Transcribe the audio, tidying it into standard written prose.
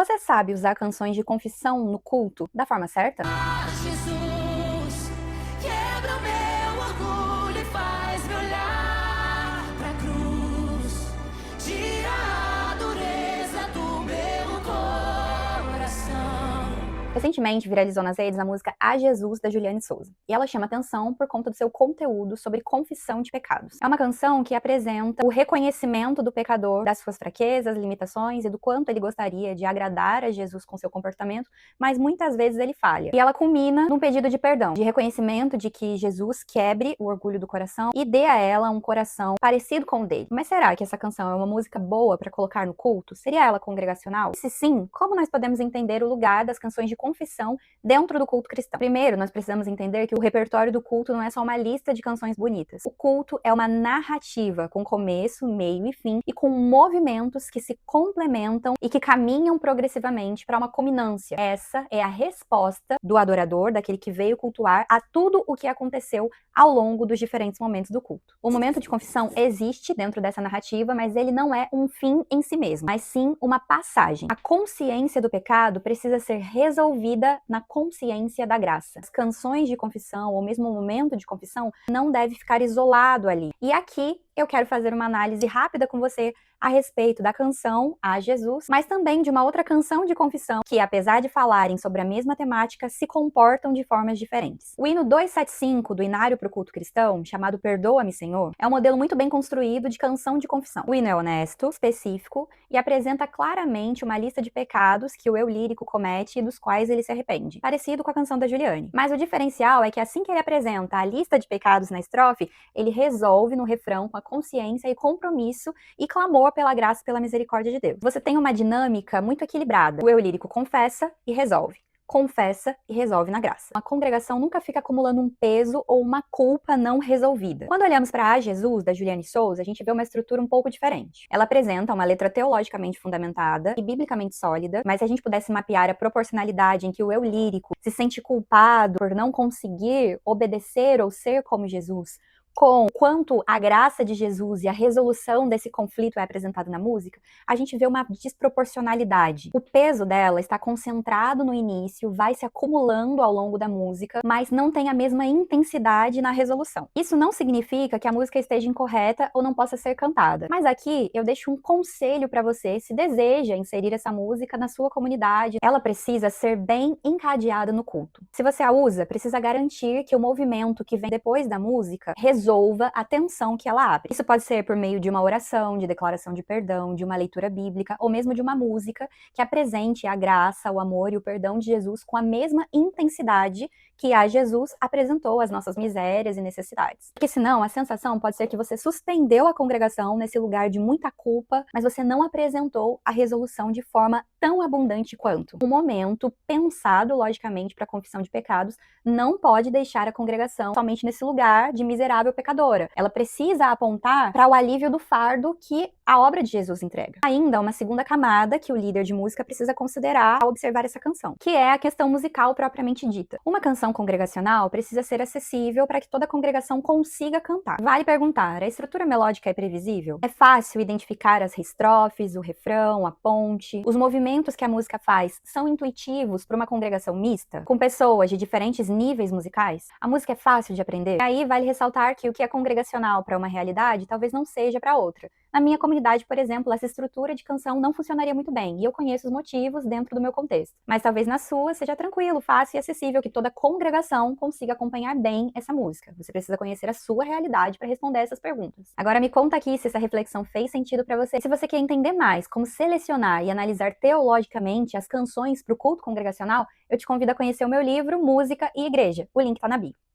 Você sabe usar canções de confissão no culto da forma certa? Jesus, quebra o meu orgulho e faz-me olhar pra cruz. Tira a dureza do meu coração. Recentemente viralizou nas redes a música A Jesus, da Juliane Souza. E ela chama atenção por conta do seu conteúdo sobre confissão de pecados. É uma canção que apresenta o reconhecimento do pecador das suas fraquezas, limitações e do quanto ele gostaria de agradar a Jesus com seu comportamento, mas muitas vezes ele falha. E ela culmina num pedido de perdão, de reconhecimento de que Jesus quebre o orgulho do coração e dê a ela um coração parecido com o dele. Mas será que essa canção é uma música boa para colocar no culto? Seria ela congregacional? Se sim, como nós podemos entender o lugar das canções de confissão dentro do culto cristão? Primeiro, nós precisamos entender que o repertório do culto não é só uma lista de canções bonitas. O culto é uma narrativa com começo, meio e fim, e com movimentos que se complementam e que caminham progressivamente para uma culminância. Essa é a resposta do adorador, daquele que veio cultuar, a tudo o que aconteceu ao longo dos diferentes momentos do culto. O momento de confissão existe dentro dessa narrativa, mas ele não é um fim em si mesmo, mas sim uma passagem. A consciência do pecado precisa ser resolvida na consciência da graça. As canções de confissão, ou mesmo o momento de confissão, não deve ficar isolado ali. E aqui eu quero fazer uma análise rápida com você a respeito da canção A Jesus, mas também de uma outra canção de confissão que, apesar de falarem sobre a mesma temática, se comportam de formas diferentes. O hino 275 do Inário para o Culto Cristão, chamado Perdoa-me, Senhor, é um modelo muito bem construído de canção de confissão. O hino é honesto, específico e apresenta claramente uma lista de pecados que o eu lírico comete e dos quais ele se arrepende, parecido com a canção da Juliane. Mas o diferencial é que assim que ele apresenta a lista de pecados na estrofe, ele resolve no refrão com a consciência e compromisso e clamor pela graça e pela misericórdia de Deus. Você tem uma dinâmica muito equilibrada. O eu lírico confessa e resolve. Confessa e resolve na graça. A congregação nunca fica acumulando um peso ou uma culpa não resolvida. Quando olhamos para A Jesus, da Juliane Souza, a gente vê uma estrutura um pouco diferente. Ela apresenta uma letra teologicamente fundamentada e biblicamente sólida, mas se a gente pudesse mapear a proporcionalidade em que o eu lírico se sente culpado por não conseguir obedecer ou ser como Jesus, com quanto a graça de Jesus e a resolução desse conflito é apresentada na música, a gente vê uma desproporcionalidade. O peso dela está concentrado no início, vai se acumulando ao longo da música, mas não tem a mesma intensidade na resolução. Isso não significa que a música esteja incorreta ou não possa ser cantada. Mas aqui eu deixo um conselho para você, se deseja inserir essa música na sua comunidade, ela precisa ser bem encadeada no culto. Se você a usa, precisa garantir que o movimento que vem depois da música resolva a tensão que ela abre. Isso pode ser por meio de uma oração, de declaração de perdão, de uma leitura bíblica, ou mesmo de uma música que apresente a graça, o amor e o perdão de Jesus com a mesma intensidade que a Jesus apresentou as nossas misérias e necessidades. Porque senão a sensação pode ser que você suspendeu a congregação nesse lugar de muita culpa, mas você não apresentou a resolução de forma tão abundante quanto. Um momento pensado logicamente para a confissão de pecados não pode deixar a congregação somente nesse lugar de miserável pecadora. Ela precisa apontar para o alívio do fardo que a obra de Jesus entrega. Ainda uma segunda camada que o líder de música precisa considerar ao observar essa canção, que é a questão musical propriamente dita. Uma canção congregacional precisa ser acessível para que toda a congregação consiga cantar. Vale perguntar, a estrutura melódica é previsível? É fácil identificar as estrofes, o refrão, a ponte? Os movimentos que a música faz são intuitivos para uma congregação mista, com pessoas de diferentes níveis musicais? A música é fácil de aprender? E aí vale ressaltar que o que é congregacional para uma realidade talvez não seja para outra. Na minha comunidade, por exemplo, essa estrutura de canção não funcionaria muito bem, e eu conheço os motivos dentro do meu contexto. Mas talvez na sua seja tranquilo, fácil e acessível, que toda congregação consiga acompanhar bem essa música. Você precisa conhecer a sua realidade para responder essas perguntas. Agora me conta aqui se essa reflexão fez sentido para você. Se você quer entender mais como selecionar e analisar teologicamente as canções para o culto congregacional, eu te convido a conhecer o meu livro Música e Igreja. O link está na bio.